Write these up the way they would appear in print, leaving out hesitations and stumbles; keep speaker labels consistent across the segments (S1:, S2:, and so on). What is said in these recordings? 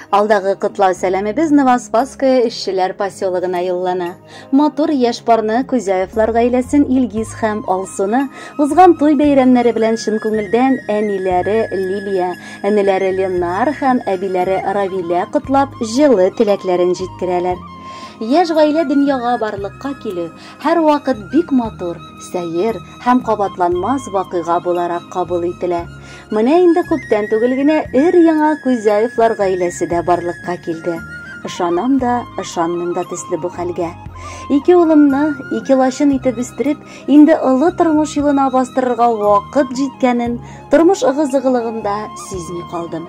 S1: Алдагы кытлау сәләмебез Новоспасское эшчеләр поселогына юллана. Матур яшь парны Күзәевлар гаиләсен Илгиз һәм Алсуны узган туй бәйрәмнәре белән чын күңелдән әниләре Лилия, әниләре Ленар һәм әбиләре Равилә котлап җылы теләкләрен җиткерәләр. Яшь гаилә дөньяга барлыкка килү һәр вакыт бик матур, сәер һәм кабатланмас вакыйга буларак кабул ителә. Менә инде күптән түгел генә өр-яңа Күзәевлар гаиләсе дә барлыкка килде. Ышанам да, ышанмыйм да төсле бу хәлгә. Ике улымны, ике лачын итеп үстереп, инде олы тормыш юлына бастырырга вакыт җиткәнен тормыш ыгы-зыгылыгында сизми калдым.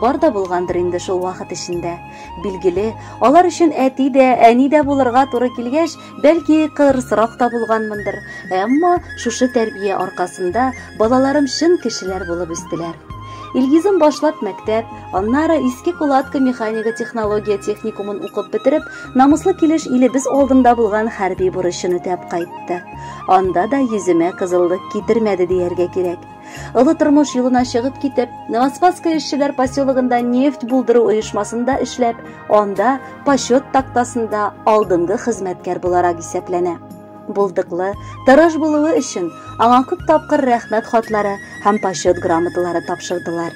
S1: Бар да булгандыр инде шул вакыт эчендә. Билгеле, алар өчен әти дә, әни дә булырга туры килгәч, бәлки кырысрак та булганмындыр. Әмма шушы тәрбия аркасында балаларым чын кешеләр булып үстеләр. Илгизем башлап мәктәп, аннары Иске Кулатка механика технология техникумын укып бетереп, намуслы килеш илебез алдында булган хәрби бурычын үтәп кайтты. Анда да йөземә кызыллык китермәде дияргә кирәк. Олы тормыш юлына чыгып китеп, Новоспасское эшчеләр поселогында нефть булдыру оешмасында эшләп, анда почет тактасында алдынгы хезмәткәр буларак исәпләнә. Булдыклы, тырыш булуы өчен аңа күп тапкыр рәхмәт хатлары һәм почет грамоталары тапшырдылар.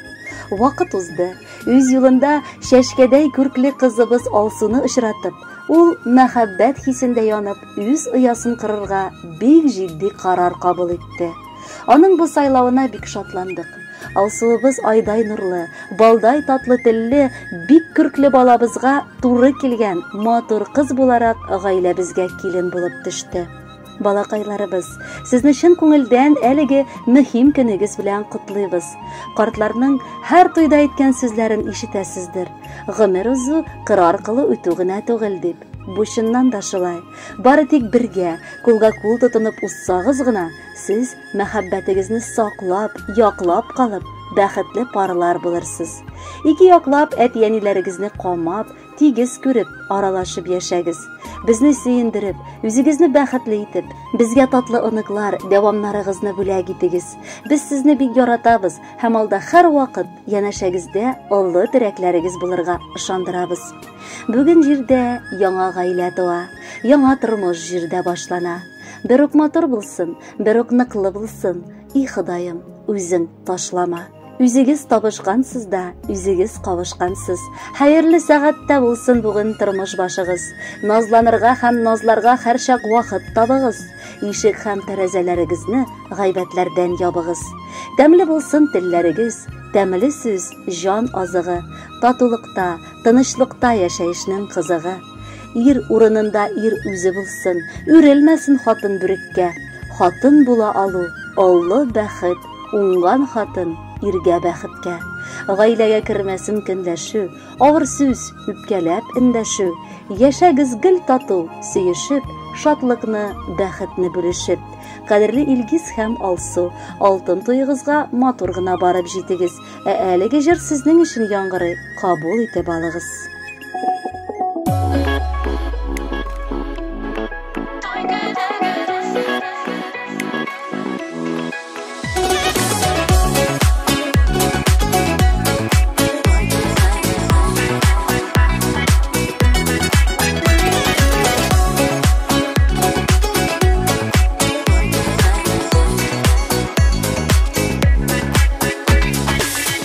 S1: Вакыт узды. Үз юлында шәшкәдәй күркле кызыбыз Алсуны очратып, ул мәхәббәт хисендә янып, үз оясын кырырга бик җитди карар кабул итте. Аның бу сайлавына бик шатландык. Алсуыбыз айдай нурлы, балдай татлы телле, бик күркле балабызга туры килгән матур кыз буларак гаиләбезгә килен булып төште. Балакайларыбыз, сезне чын күңелдән әлеге мөһим көнегез белән котлыйбыз. Картларның һәр туйда әйткән сүзләрен ишетәсездер. Гомер узу кыр аркылы үтү генә түгел дип. Бу чыннан да шулай. Бары тик бергә, кулга-кул тотынып уссагыз гына, сез мәхәббәтегезне саклап, яклап калып, бәхетле парлар булырсыз. Ике яклап әти-әниләрегезне камап, тигез күреп, аралашып яшәгез. Безне сөендереп, үзегезне бәхетле итеп, безгә татлы оныклар, дәвамнарыгызны бүләк итегез. Без сезне бик яратабыз һәм алда һәр вакыт янәшәгездә олы терәкләрегез булырга ышандырабыз. Бүген җирдә яңа гаилә туа, яңа тормыш җирдә башлана. Бер үк матур булсын, бер үк ныклы булсын. И Ходаем, үзең ташлама. Үзегез табышкансыз да, үзегез кавышкансыз. Хәерле сәгатьтә булсын бүген тормыш башыгыз. Назланырга һәм назларга һәр чак вакыт табыгыз. Ишек һәм тәрәзәләрегезне гайбәтләрдән ябыгыз. Тәмле булсын телләрегез, тәмле сүз җан азыгы. Татулыкта, тынычлыкта яшәешнең кызыгы. Ир урынында ир үзе булсын, үрелмәсен хатын бүреккә. Хатын була алу, олы бәхет, уңган хатын иргә бәхеткә. Гаиләгә кермәсен көнләшү, авыр сүз, үпкәләп эндәшү. Яшәгез гел тату, сөешеп, шатлыкны, бәхетне бүлешеп. Кадерле Илгиз һәм Алсу, алтын туйыгызга матур гына барып җитегез. Әлеге җыр сезнең өчен яңгырый, кабул итеп алыгыз.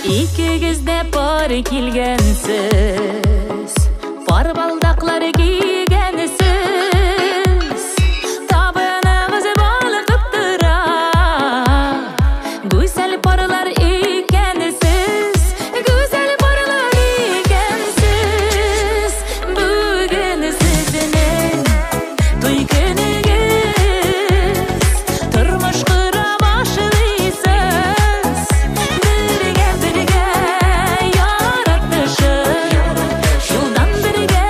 S2: Ikigіз де пар килгәнсез, пар балдаклары кигәнсез. Табынығыз балқып тора, гүзәл парлар икәнсез, гүзәл парлар икәнсез. Бүген сезнең туй көнегез, тормыш кыра башлыйсыз. Юлдан бергә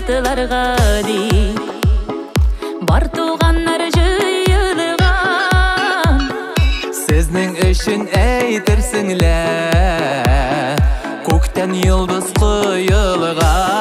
S2: Бактыларга дейip бар туганнар жыйылган.
S3: Sizning üçün eytirsinler, көктен yıldız kuyulgan.